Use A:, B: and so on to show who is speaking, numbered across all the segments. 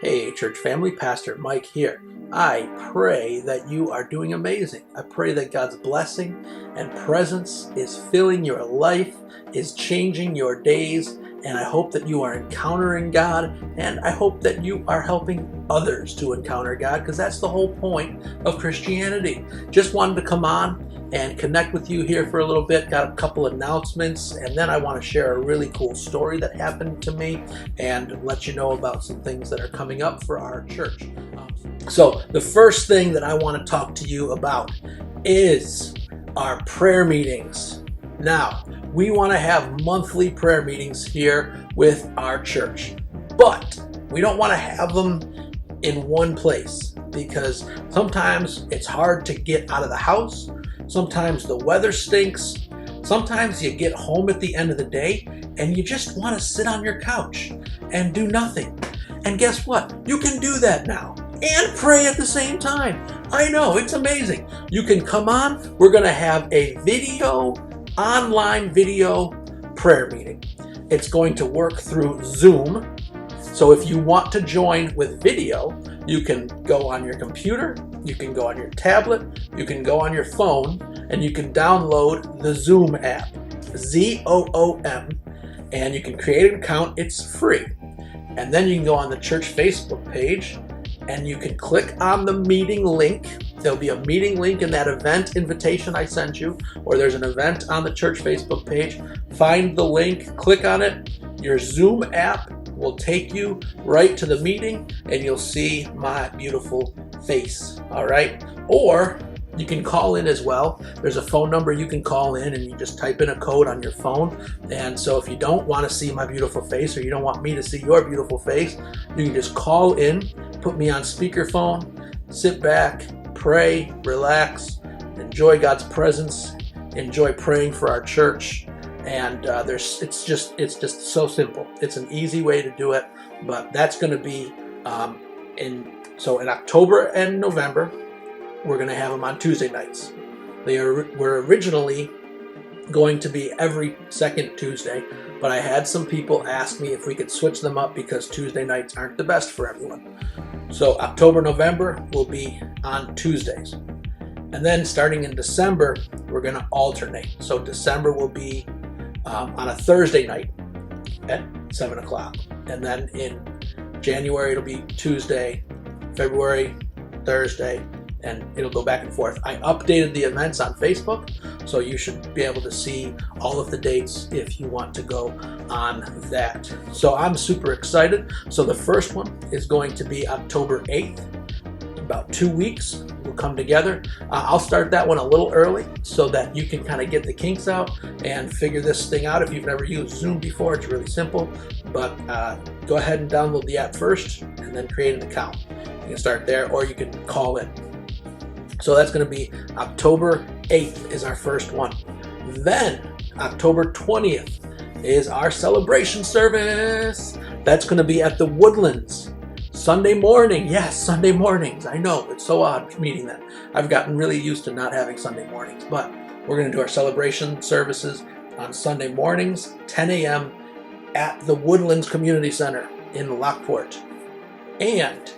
A: Hey, church family, Pastor Mike here. I pray that you are doing amazing. I pray that God's blessing and presence is filling your life, is changing your days, and I hope that you are encountering God, and I hope that you are helping others to encounter God, because that's the whole point of Christianity. Just wanted to come on and connect with you here for a little bit. Got a couple announcements, and then I want to share a really cool story that happened to me and let you know about some things that are coming up for our church. So the first thing that I want to talk to you about is our prayer meetings. Now, we want to have monthly prayer meetings here with our church, but we don't want to have them in one place because sometimes it's hard to get out of the house. Sometimes the weather stinks. Sometimes you get home at the end of the day and you just want to sit on your couch and do nothing. And guess what? You can do that now and pray at the same time. I know, it's amazing. You can come on. We're going to have a online video prayer meeting. It's going to work through Zoom. So if you want to join with video, you can go on your computer, you can go on your tablet, you can go on your phone, and you can download the Zoom app, ZOOM, and you can create an account. It's free. And then you can go on the church Facebook page, and you can click on the meeting link. There'll be a meeting link in that event invitation I sent you, or there's an event on the church Facebook page. Find the link, click on it. Your Zoom app will take you right to the meeting, and you'll see my beautiful face, all right? Or you can call in as well. There's a phone number you can call in, and you just type in a code on your phone. And so if you don't want to see my beautiful face, or you don't want me to see your beautiful face, you can just call in, put me on speakerphone, sit back, pray, relax, enjoy God's presence, enjoy praying for our church. And it's just so simple. It's an easy way to do it, but that's going to be in October and November. We're going to have them on Tuesday nights. Were originally going to be every second Tuesday, but I had some people ask me if we could switch them up because Tuesday nights aren't the best for everyone. So October, November will be on Tuesdays. And then starting in December, we're going to alternate. So December will be on a Thursday night at 7 o'clock. And then in January, it'll be Tuesday, February, Thursday, and it'll go back and forth. I updated the events on Facebook, so you should be able to see all of the dates if you want to go on that. So I'm super excited. So the first one is going to be October 8th. About 2 weeks, we'll come together. I'll start that one a little early so that you can kind of get the kinks out and figure this thing out. If you've never used Zoom before, it's really simple. But go ahead and download the app first and then create an account. You can start there, or you can call in. So that's going to be October 8th is our first one. Then October 20th is our celebration service. That's going to be at the Woodlands. Sunday morning. Yes, Sunday mornings. I know, it's so odd meeting that. I've gotten really used to not having Sunday mornings, but we're going to do our celebration services on Sunday mornings, 10 a.m. at the Woodlands Community Center in Lockport. And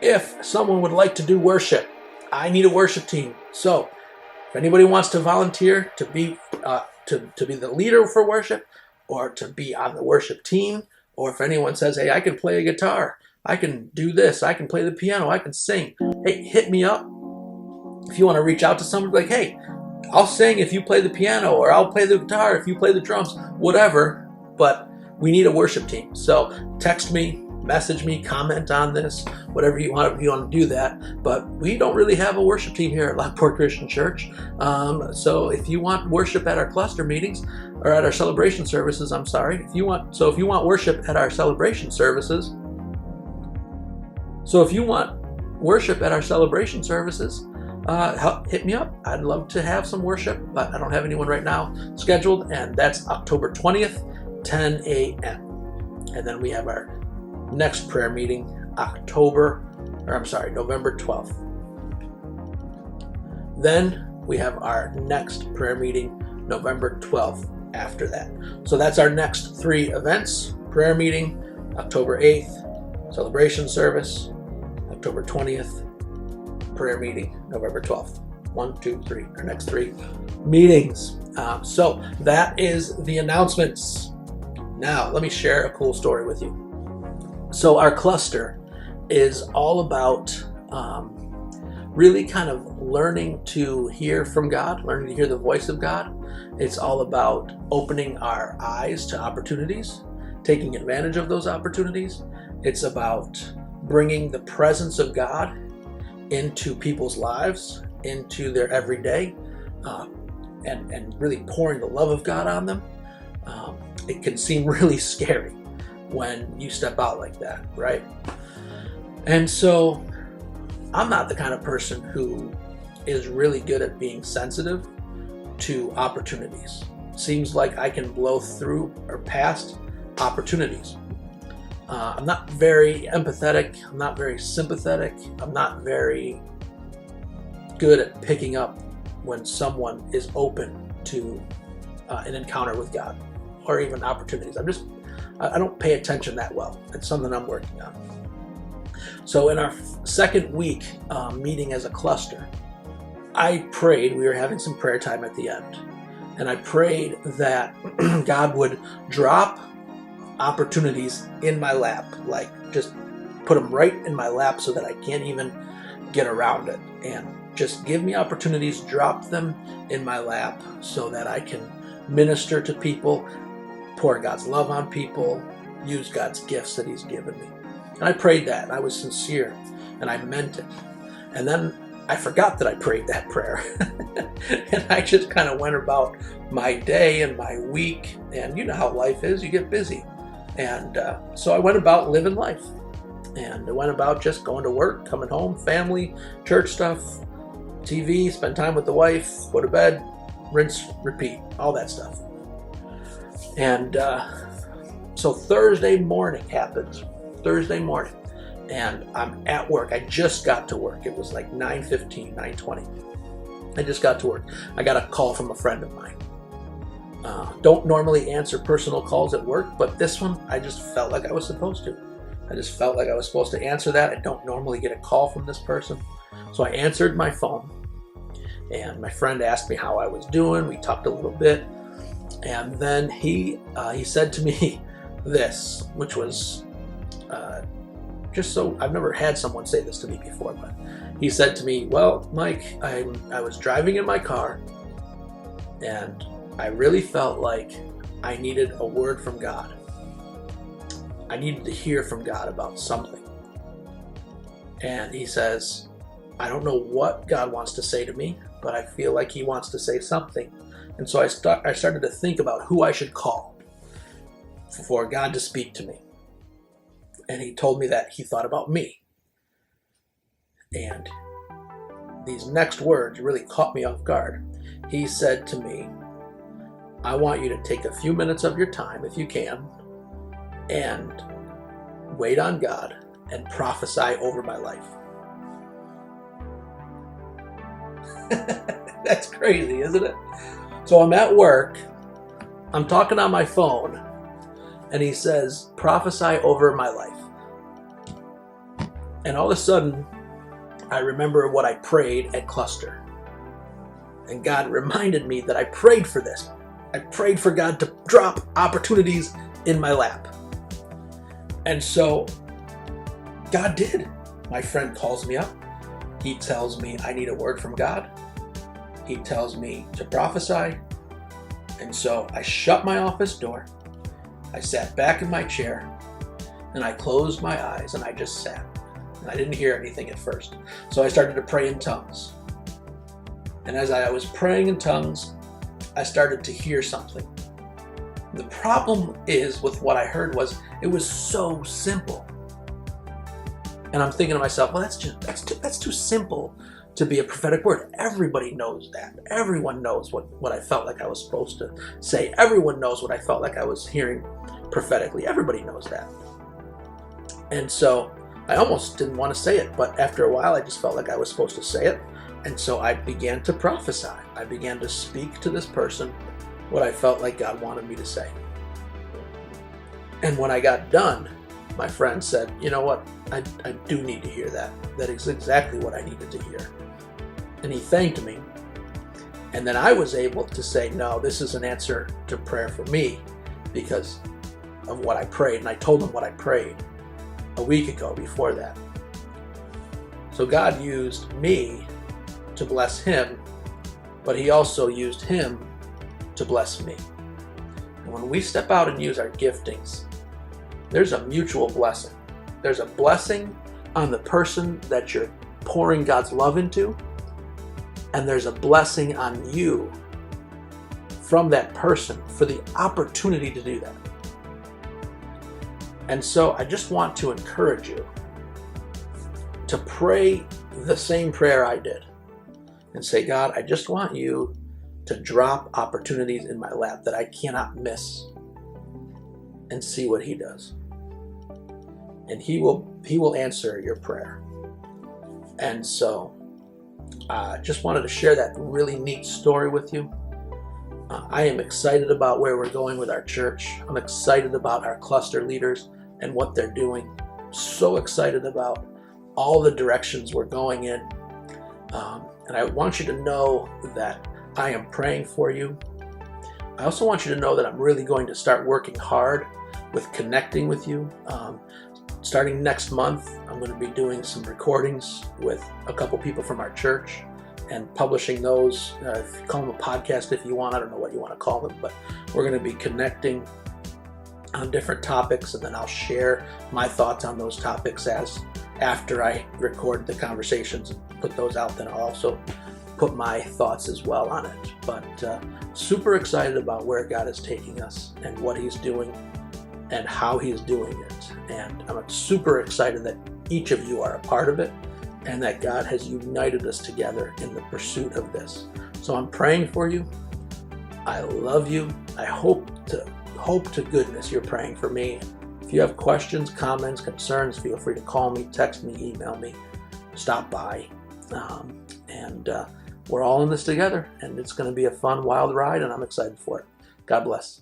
A: if someone would like to do worship, I need a worship team. So if anybody wants to volunteer to be the leader for worship, or to be on the worship team, or if anyone says, hey, I can play a guitar, I can do this, I can play the piano, I can sing, hey, hit me up. If you want to reach out to someone, like, hey, I'll sing if you play the piano, or I'll play the guitar if you play the drums, whatever, but we need a worship team. So text me, message me, comment on this, whatever you want, if you want to do that. But we don't really have a worship team here at Lockport Christian Church. So if you want worship at our cluster meetings, or at our celebration services, if you want worship at our celebration services, hit me up. I'd love to have some worship, but I don't have anyone right now scheduled, and that's October 20th, 10 a.m. And then we have our next prayer meeting, November 12th. Then we have our next prayer meeting, November 12th after that. So that's our next 3 events. Prayer meeting, October 8th, Celebration service, October 20th. Prayer meeting, November 12th. 1, 2, 3, our next 3 meetings. So that is the announcements. Now, let me share a cool story with you. So our cluster is all about really kind of learning to hear from God, learning to hear the voice of God. It's all about opening our eyes to opportunities, taking advantage of those opportunities. It's about bringing the presence of God into people's lives, into their everyday, and really pouring the love of God on them. It can seem really scary when you step out like that, right? And so I'm not the kind of person who is really good at being sensitive to opportunities. Seems like I can blow through or past opportunities. I'm not very empathetic. I'm not very sympathetic. I'm not very good at picking up when someone is open to an encounter with God or even opportunities. I don't pay attention that well. It's something I'm working on. So in our second week meeting as a cluster, I prayed, we were having some prayer time at the end, and I prayed that God would drop opportunities in my lap, like just put them right in my lap so that I can't even get around it, and just give me opportunities, drop them in my lap so that I can minister to people, pour God's love on people, use God's gifts that He's given me. And I prayed that, and I was sincere, and I meant it. And then I forgot that I prayed that prayer. And I just kind of went about my day and my week, and you know how life is, you get busy. And so I went about living life. And I went about just going to work, coming home, family, church stuff, TV, spend time with the wife, go to bed, rinse, repeat, all that stuff. And so Thursday morning happens. Thursday morning, and I'm at work. I just got to work. It was like 9:15, 9:20. I just got to work. I got a call from a friend of mine. Don't normally answer personal calls at work, but this one, I just felt like I was supposed to. I just felt like I was supposed to answer that. I don't normally get a call from this person. So I answered my phone, and my friend asked me how I was doing. We talked a little bit, and then he said to me this, which was just so, I've never had someone say this to me before, but he said to me, "Well, Mike, I was driving in my car, and I really felt like I needed a word from God. I needed to hear from God about something." And he says, "I don't know what God wants to say to me, but I feel like He wants to say something." And so I started to think about who I should call for God to speak to me. And he told me that he thought about me. And these next words really caught me off guard. He said to me, "I want you to take a few minutes of your time, if you can, and wait on God and prophesy over my life." That's crazy, isn't it? So I'm at work, I'm talking on my phone, and he says, "Prophesy over my life." And all of a sudden, I remember what I prayed at Cluster. And God reminded me that I prayed for this. I prayed for God to drop opportunities in my lap. And so God did. My friend calls me up. He tells me I need a word from God. He tells me to prophesy. And so I shut my office door. I sat back in my chair, and I closed my eyes, and I just sat. And I didn't hear anything at first. So I started to pray in tongues. And as I was praying in tongues, I started to hear something. The problem is with what I heard was it was so simple. And I'm thinking to myself, well, that's too simple to be a prophetic word. Everybody knows that. Everyone knows what I felt like I was supposed to say. Everyone knows what I felt like I was hearing prophetically. Everybody knows that. And so I almost didn't want to say it, but after a while I just felt like I was supposed to say it. And so I began to prophesy. I began to speak to this person what I felt like God wanted me to say. And when I got done, my friend said, you know what, I do need to hear that. That is exactly what I needed to hear. And he thanked me. And then I was able to say, no, this is an answer to prayer for me because of what I prayed. And I told him what I prayed a week ago before that. So God used me to bless him, but he also used him to bless me. And when we step out and use our giftings, there's a mutual blessing. There's a blessing on the person that you're pouring God's love into, and there's a blessing on you from that person for the opportunity to do that. And so I just want to encourage you to pray the same prayer I did and say, God, I just want you to drop opportunities in my lap that I cannot miss and see what he does. And he will answer your prayer. And so I just wanted to share that really neat story with you. I am excited about where we're going with our church. I'm excited about our cluster leaders and what they're doing. So excited about all the directions we're going in. And I want you to know that I am praying for you. I also want you to know that I'm really going to start working hard with connecting with you. Starting next month, I'm going to be doing some recordings with a couple people from our church and publishing those. Call them a podcast if you want. I don't know what you want to call them, but we're going to be connecting on different topics, and then I'll share my thoughts on those topics after I record the conversations and put those out. Then I'll also put my thoughts as well on it. But super excited about where God is taking us and what he's doing and how he's doing it. And I'm super excited that each of you are a part of it and that God has united us together in the pursuit of this. So I'm praying for you. I love you. I hope to goodness you're praying for me. If you have questions, comments, concerns, feel free to call me, text me, email me, stop by. We're all in this together, and it's going to be a fun, wild ride, and I'm excited for it. God bless.